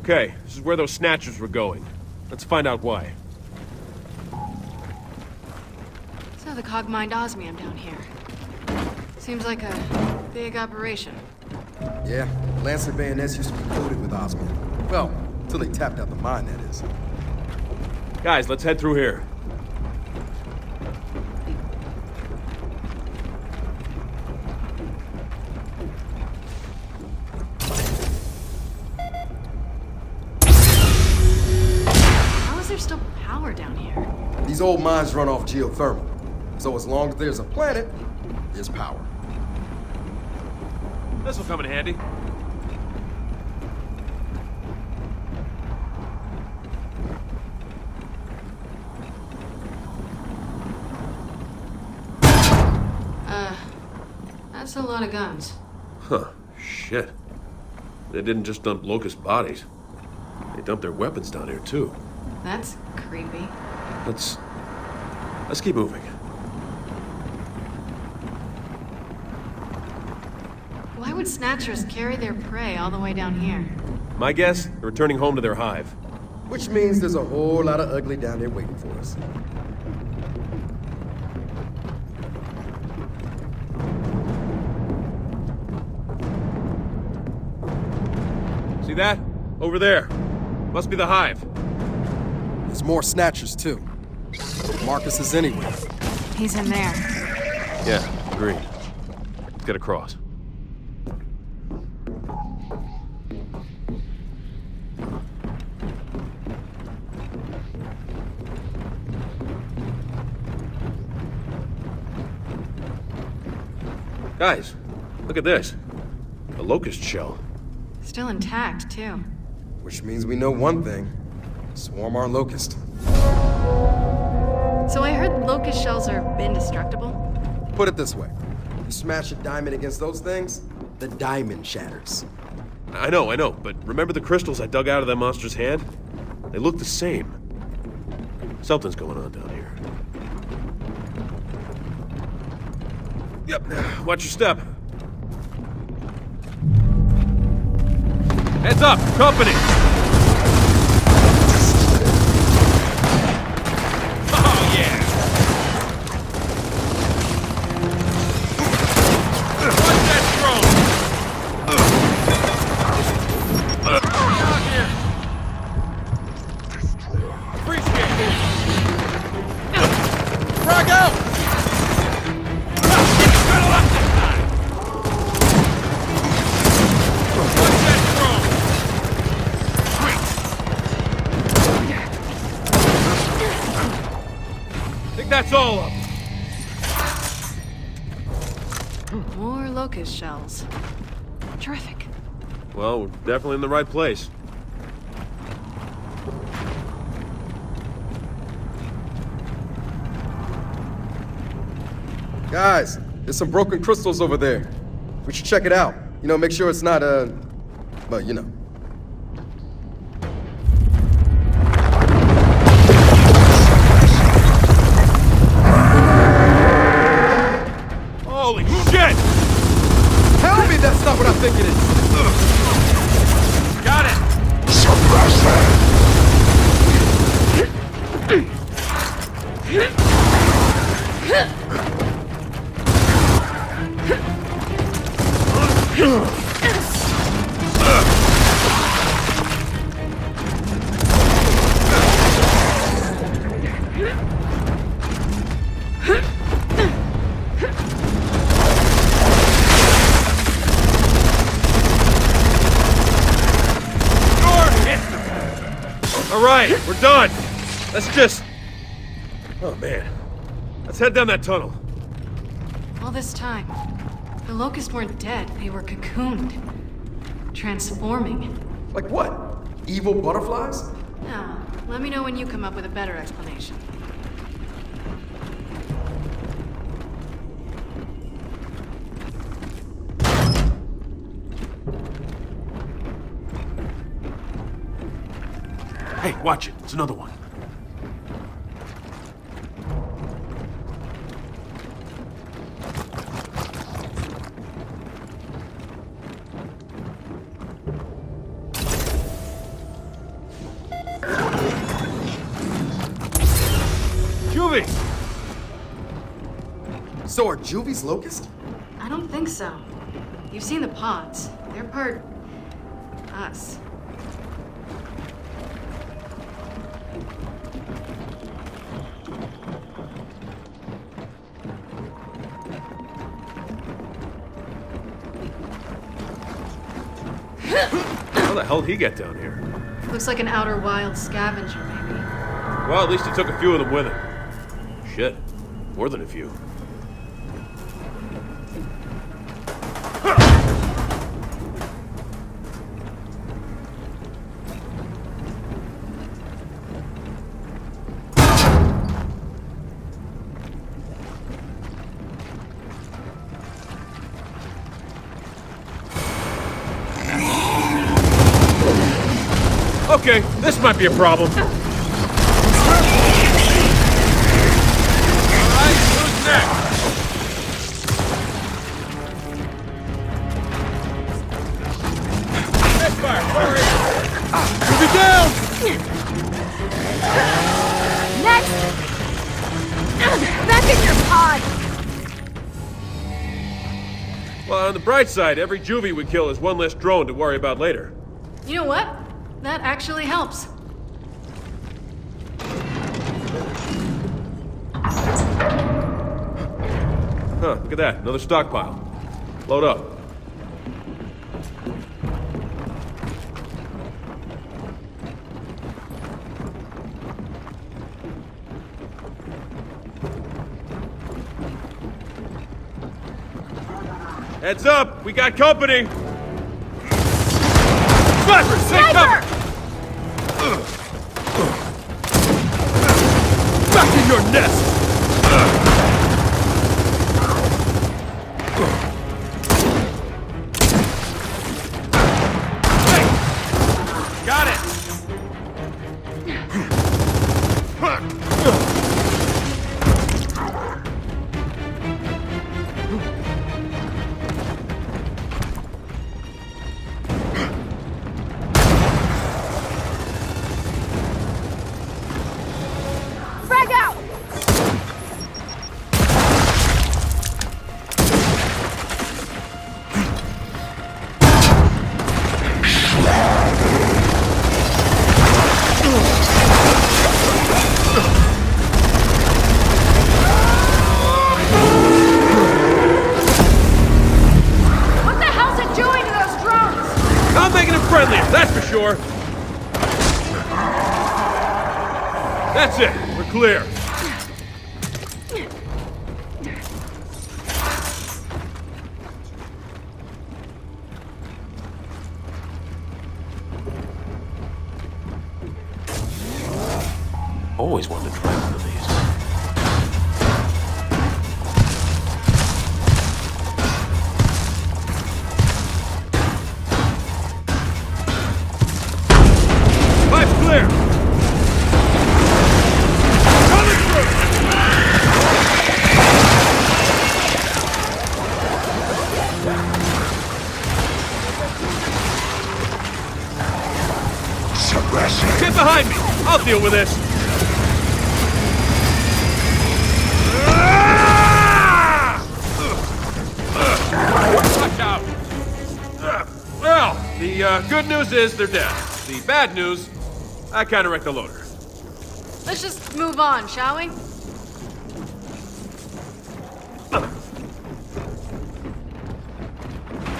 Okay, this is where those snatchers were going. Let's find out why. So the Cog mined osmium down here. Seems like a big operation. Yeah, Lancer bayonets used to be coated with osmium. Well, until they tapped out the mine, that is. Guys, let's head through here. How is there still power down here? These old mines run off geothermal. So as long as there's a planet, there's power. This will come in handy. That's a lot of guns. Huh. Shit. They didn't just dump Locust bodies. They dumped their weapons down here, too. That's creepy. Let's keep moving. Why would Snatchers carry their prey all the way down here? My guess, they're returning home to their hive. Which means there's a whole lot of ugly down there waiting for us. See that? Over there. Must be the hive. There's more snatchers, too. Marcus is anywhere. He's in there. Yeah, agreed. Let's get across. Guys, look at this. A Locust shell. Still intact, too. Which means we know one thing. Swarm our Locust. So I heard Locust shells are indestructible? Put it this way. You smash a diamond against those things, the diamond shatters. I know, but remember the crystals I dug out of that monster's hand? They look the same. Something's going on down here. Yep, watch your step. Heads up, company! Oh, yeah! Watch that drone! Out here! Appreciate it! Frag out! Battle up this time! Watch that drone! Think that's all of them. More Locust shells. Terrific. Well, we're definitely in the right place. Guys, there's some broken crystals over there. We should check it out. You know, make sure it's not, well, you know. Holy shit! Tell me that's not what I think it is! Got it! All right, we're done. Let's just... Oh, man. Let's head down that tunnel. All this time, the Locusts weren't dead. They were cocooned. Transforming. Like what? Evil butterflies? Now, let me know when you come up with a better explanation. Hey, watch it. It's another one. So are Juvies locusts? I don't think so. You've seen the pods. They're part... us. How the hell did he get down here? Looks like an Outer Wild scavenger, maybe. Well, at least he took a few of them with him. Shit. More than a few. Okay, this might be a problem. Alright, who's next? Misfire, hurry! Move it down! Next! Back in your pod! Well, on the bright side, every juvie we kill is one less drone to worry about later. You know what? That actually helps. Huh, look at that. Another stockpile. Load up. Heads up! We got company! Snipers! Take cover! Back in your nest! Hey! Got it! Frag out! What the hell's it doing to those drones? I'm making them friendlier, that's for sure. That's it. We're clear. Always wanted to try one of these. Pipe's clear! Coming through! Get behind me! I'll deal with this! Watch out! Well, the good news is they're dead. The bad news, I kinda wrecked the loader. Let's just move on, shall we?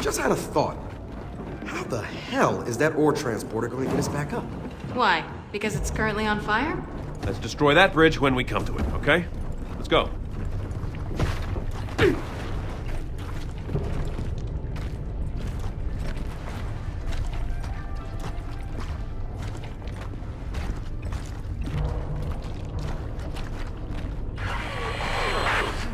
Just had a thought. How the hell is that ore transporter going to get us back up? Why? Because it's currently on fire? Let's destroy that bridge when we come to it, okay? Let's go.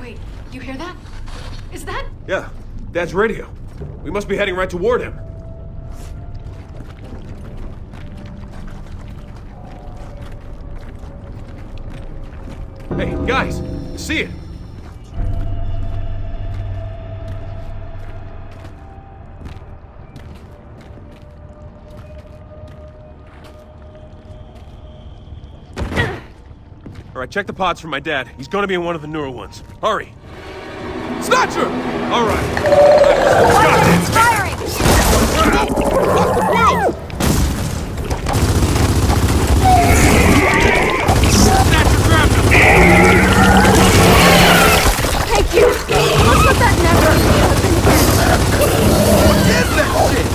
Wait, you hear that? Is that... Yeah, Dad's radio. We must be heading right toward him. Hey, guys, see it? All right, check the pods for my dad. He's gonna be in one of the newer ones. Hurry. Snatcher! All right. It's firing! Snatcher grabbed him! Thank you! Let's let that never happen again. What is that shit?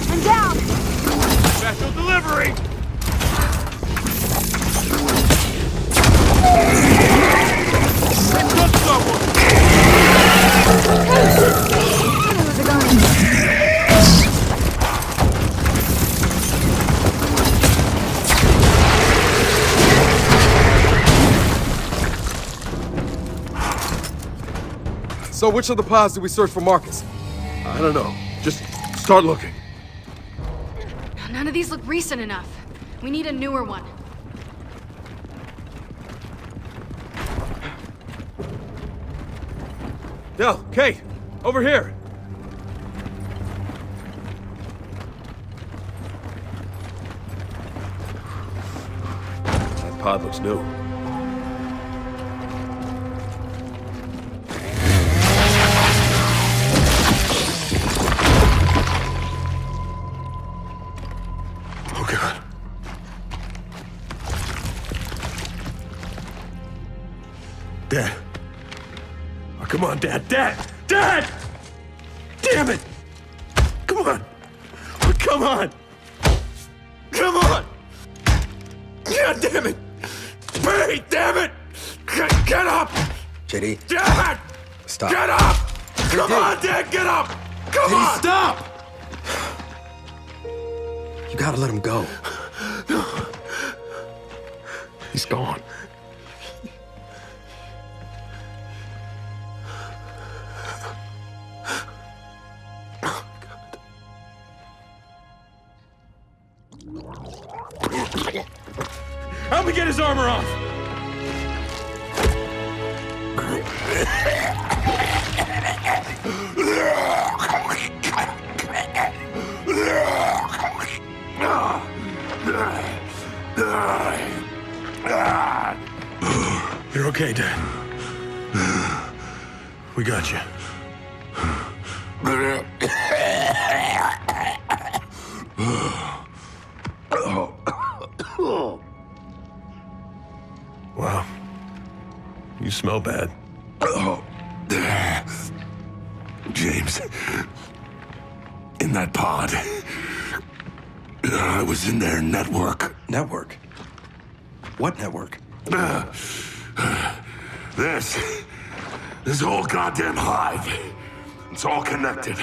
I'm down! Special delivery! It took someone! Where was it going? So which of the pods do we search for Marcus? I don't know. Just start looking. None of these look recent enough. We need a newer one. Del, Kate, over here. That pod looks new. Oh, God. Dad. Oh, come on, Dad. Dad! Dad! Damn it! Come on! Oh, come on! Come on! God damn it! Wait, damn it! Get up! JD, Dad! stop. Get up! Come on, Dad, get up! Come on! stop! You gotta let him go. He's gone. Help me get his armor off! You're okay, Dad. We got you. Wow. You smell bad. James, in that pod, I was in their network. Network? What network? This whole goddamn hive. It's all connected.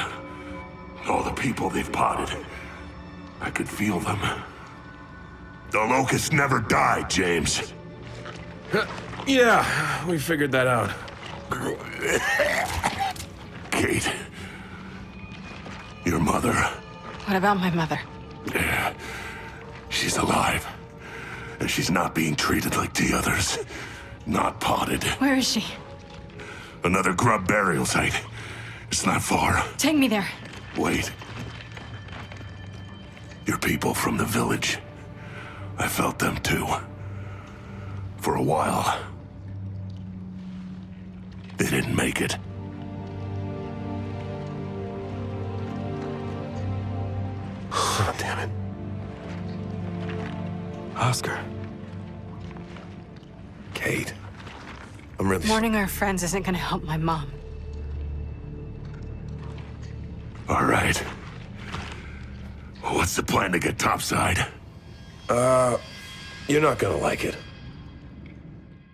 All the people they've potted. I could feel them. The locusts never died, James. Yeah, we figured that out. Kate. Your mother. What about my mother? She's alive. And she's not being treated like the others. Not potted. Where is she? Another grub burial site. It's not far. Take me there. Wait. Your people from the village. I felt them too. For a while. They didn't make it. Oh, damn it. Oscar. Kate. I'm really Mourning our friends isn't gonna help my mom. All right. What's the plan to get topside? You're not gonna like it.